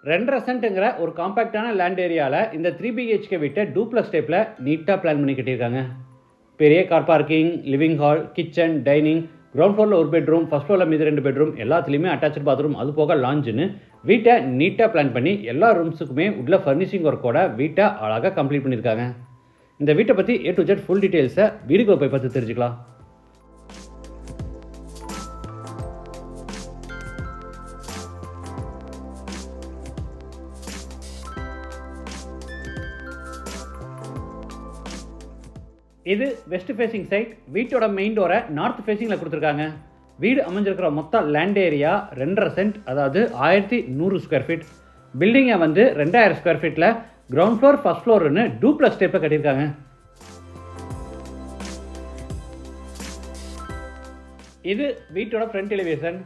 2.5 சென்ட்டுங்கிற ஒரு காம்பேக்டான லேண்ட் ஏரியாவில் இந்த 3 BHK வீட்டை டூப்ளக்ஸ் டைப்பில் நீட்டாக பிளான் பண்ணி கட்டியிருக்காங்க. பெரிய car parking, living hall, kitchen, dining, ground ஃப்ளோரில் ஒரு பெட்ரூம், ஃபர்ஸ்ட் ஃப்ளோரில் மீது 2 பெட்ரூம், எல்லாத்துலேயுமே அட்டாச்சு பாத்ரூம், அது போக லாஞ்சுன்னு வீட்டை நீட்டாக பிளான் பண்ணி எல்லா ரூம்ஸுக்குமே உள்ள ஃபர்னிஷிங் ஒர்க்கோட வீட்டை அழகாக கம்ப்ளீட் பண்ணியிருக்காங்க. இந்த வீட்டை பற்றி A to Z ஃபுல் டீட்டெயில்ஸை வீடியோக்குள்ள போய் பார்த்து தெரிஞ்சுக்கலாம். இது வெஸ்ட் ஃபேசிங் சைட். வீட்டோட மெயின் டோரை நார்த் ஃபேசிங்கில் கொடுத்துருக்காங்க. வீடு அமைஞ்சிருக்கிற மொத்த லேண்ட் ஏரியா 2.5 சென்ட், அதாவது 1100 ஸ்கொயர் ஃபீட். பில்டிங்கை 2000 ஸ்கொயர் ஃபீட்டில் கிரவுண்ட் ஃப்ளோர், ஃபர்ஸ்ட் ஃப்ளோர்னு டூப்ளக்ஸ் டைப்பில் கட்டியிருக்காங்க. இது வீட்டோட ஃப்ரண்ட் எலிவேஷன்.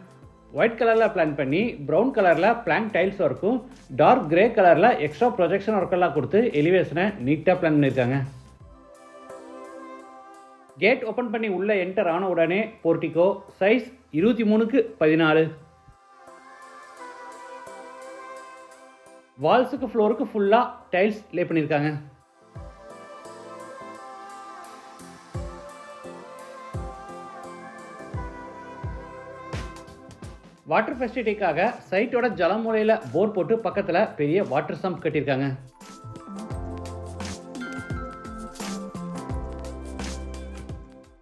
ஒயிட் கலரில் பிளான் பண்ணி ப்ரௌன் கலரில் பிளாங்க் டைல்ஸ் ஒர்க்கும் டார்க் கிரே கலரில் எக்ஸ்ட்ரா ப்ரொஜெக்ஷன் ஒர்க்கெல்லாம் கொடுத்து எலிவேஷனை நீட்டாக பிளான் பண்ணியிருக்காங்க. கேட் ஓப்பன் பண்ணி உள்ளே என்டர் ஆன உடனே போர்ட்டிகோ, சைஸ் 23x14. வால்ஸுக்கு ஃப்ளோருக்கு ஃபுல்லாக டைல்ஸ் லே பண்ணியிருக்காங்க. வாட்டர் ஃபெசிலிட்டிக்காக சைட்டோட ஜலமூலையில் போர் போட்டு பக்கத்தில் பெரிய வாட்டர் சம்ப் கட்டியிருக்காங்க.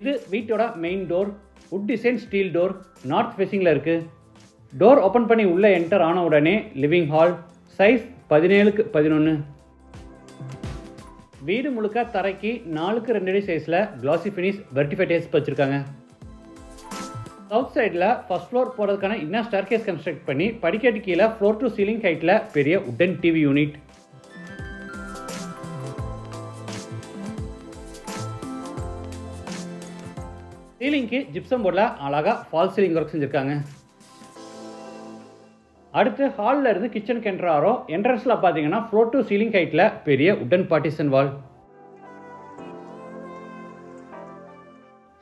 இது வீட்டோட main door. Wood design steel door, north ஃபேசிங்கில் இருக்குது. டோர் ஓப்பன் பண்ணி உள்ளே என்டர் ஆன உடனே லிவிங் ஹால், சைஸ் 17x11. வீடு முழுக்க தரைக்கு 4x2 அடி சைஸில் கிளாசி ஃபினிஷ் வெர்டிஃபை டைல்ஸ் வச்சுருக்காங்க. சவுத் சைடில் ஃபர்ஸ்ட் ஃப்ளோர் போகிறதுக்கான இன்னர் ஸ்டேர்கேஸ் கன்ஸ்ட்ரக்ட் பண்ணி படிக்கட்டு கீழே ஃப்ளோர் டு சீலிங் ஹைட்டில் பெரிய உட்டன் டிவி யூனிட். சீலிங்க்கு ஜிப்சம் போர்டில் அழகாக ஃபால் சீலிங் ஒர்க் செஞ்சுருக்காங்க. அடுத்து ஹாலில் இருந்து கிச்சனுக்கு என்ட்ரு ஆகிறோம். என்ட்ரன்ஸில் பார்த்தீங்கன்னா ஃப்ளோர் டு சீலிங் ஹைட்டில் பெரிய உட்டன் பார்ட்டிஷன் வால்.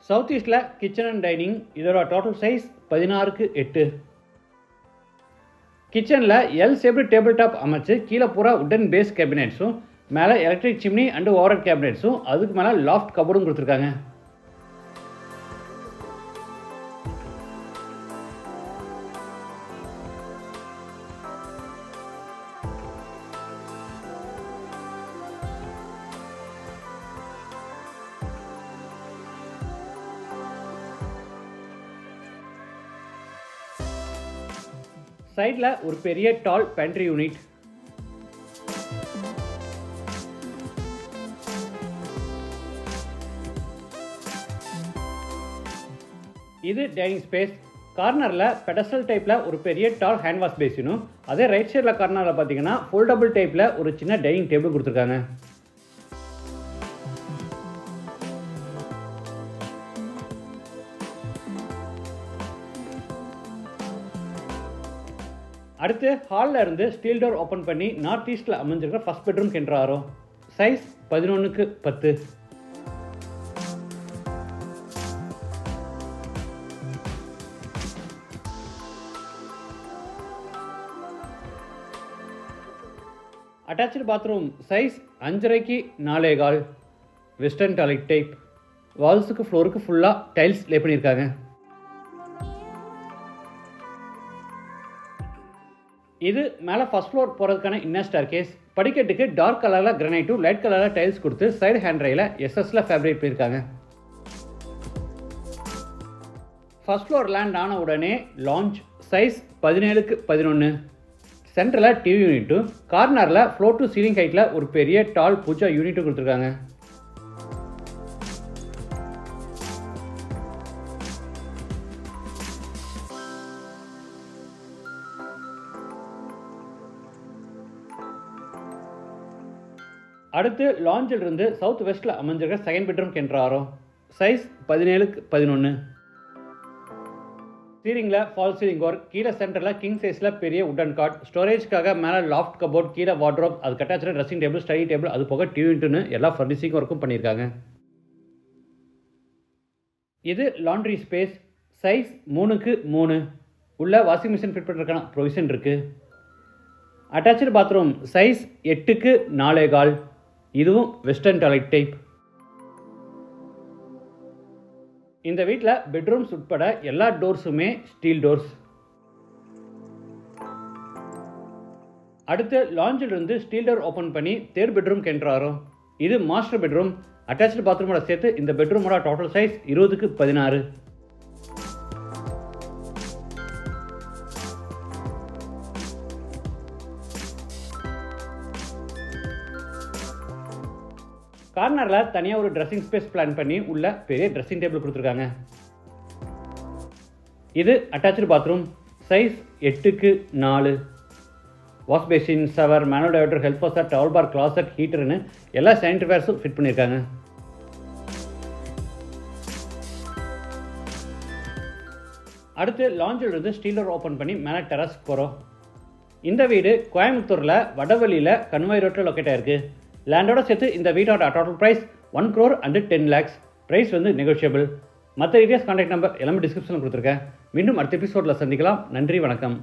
சவுத் ஈஸ்டில் கிச்சன் அண்ட் டைனிங். இதோட டோட்டல் சைஸ் 16x8. கிச்சனில் எல் ஷேப்டு டேபிள் டாப் அமைச்சு கீழே பூரா உட்டன் பேஸ் கேபினெட்ஸும் மேலே எலக்ட்ரிக் சிம்னி அண்டு ஓவர் கேபினெட்ஸும் அதுக்கு மேலே லாஃப்ட் கபோர்டும் கொடுத்துருக்காங்க. சைடில் ஒரு பெரிய டால் பேண்ட்ரி யூனிட். இது டைனிங் ஸ்பேஸ். கார்னரில் பெடஸ்டல் டைப்பில் ஒரு பெரிய டால் ஹேண்ட் வாஷ் பேசினும், அதே ரைட் சைடில் கார்னரில் பார்த்தீங்கன்னா ஃபோல்டபுள் டைப்பில் ஒரு சின்ன டைனிங் டேபிள் கொடுத்துருக்காங்க. அடுத்து ஹாலில் இருந்து ஸ்டீல் டோர் ஓப்பன் பண்ணி நார்த் ஈஸ்டில் அமைஞ்சிருக்கிற ஃபர்ஸ்ட் பெட்ரூம் என்ட்ரு ஆகிறோம். Size 11x10. Attached bathroom, size 5.5x4. Western toilet type. வால்ஸுக்கு ஃப்ளோருக்கு ஃபுல்லாக டைல்ஸ் லே பண்ணியிருக்காங்க. இது மேலே ஃபர்ஸ்ட் ஃப்ளோர் போகிறதுக்கான இன்னர் ஸ்டேர்கேஸ். படிக்கட்டுக்கு டார்க் கலரில் கிரானைட்டும் லைட் கலரில் டைல்ஸ் கொடுத்து சைடு ஹேண்ட் ரையில் எஸ்எஸ்ல ஃபேப்ரிக் பண்ணியிருக்காங்க. ஃபர்ஸ்ட் ஃப்ளோர் லேண்ட் ஆன உடனே லான்ச், சைஸ் 17x11. சென்டரில் டிவி யூனிட்டும் கார்னரில் ஃப்ளோர் டு சீலிங் ஹைட்டில் ஒரு பெரிய டால் பூஜா யூனிட்டும் கொடுத்துருக்காங்க. அடுத்து லாஞ்சில் இருந்து சவுத் வெஸ்ட்டில் அமைஞ்சிருக்க செகண்ட் பெட்ரூம் என்ட்ரு ஆகிறோம். Size 17x11. சீலிங்கில் ஃபால் சீலிங் ஒர்க். கீழே சென்டரில் கிங் சைஸில் பெரிய உட்டன் காட். ஸ்டோரேஜ்க்காக மேலே லாஃப்ட் கபோர்ட், கீழே வார்ட்ரோப், அதுக்கு attached dressing table, study table, அது போக டிவி யூனிட்னு எல்லா ஃபர்னிஷிங் ஒர்க்கும் பண்ணியிருக்காங்க. இது லாண்ட்ரி ஸ்பேஸ். Size 3x3. உள்ள வாஷிங் மிஷின் ஃபிட் பண்ணுறதுக்கான ப்ரொவிஷன் இருக்குது. அட்டாச்சு பாத்ரூம் சைஸ் 8க்கு 4.25, இதுவும் வெஸ்டர்ன் டாய்லெட் டைப். இந்த வீட்டில் பெட்ரூம்ஸ் உட்பட எல்லா டோர்ஸுமே ஸ்டீல் டோர்ஸ். அடுத்து லாஞ்சிலிருந்து ஸ்டீல் டோர் ஓப்பன் பண்ணி தேர்ட் பெட்ரூம்க்கு என்ட்ரு ஆகிறோம். இது மாஸ்டர் பெட்ரூம். அட்டாச்சு பாத்ரூமோட சேர்த்து இந்த பெட்ரூமோட டோட்டல் சைஸ் 20க்கு 16. கார்னரில் தனியாக ஒரு ட்ரெஸ்ஸிங் ஸ்பேஸ் பிளான் பண்ணி உள்ள பெரிய ட்ரெஸ்ஸிங் டேபிள் கொடுத்துருக்காங்க. இது அட்டாச்சு பாத்ரூம் சைஸ் 8க்கு 4. Wash basin, shower, manual diverter, help washer, towel bar, closet, ஹீட்டர்னு எல்லா சானிட்டரி வேர்ஸும் ஃபிட் பண்ணியிருக்காங்க. அடுத்து லாஞ்சில் இருந்து ஸ்டீல் டோர் ஓப்பன் பண்ணி மேலே டெரஸ் போகிறோம். இந்த வீடு கோயம்புத்தூரில் வடவழியில் கன்வாய் ரோட்டில் லொக்கேட் ஆயிருக்கு. லேண்டோட சேர்த்து இந்த வீட்டோட total price 1 crore and 10 lakhs. Price negotiable. மற்ற டீடைல்ஸ் கான்டாக்ட் நம்பர் எல்லாமே டிஸ்கிரிப்ஷனில் கொடுத்துருக்கேன். மீண்டும் அடுத்த எபிசோடில் சந்திக்கலாம். நன்றி, வணக்கம்.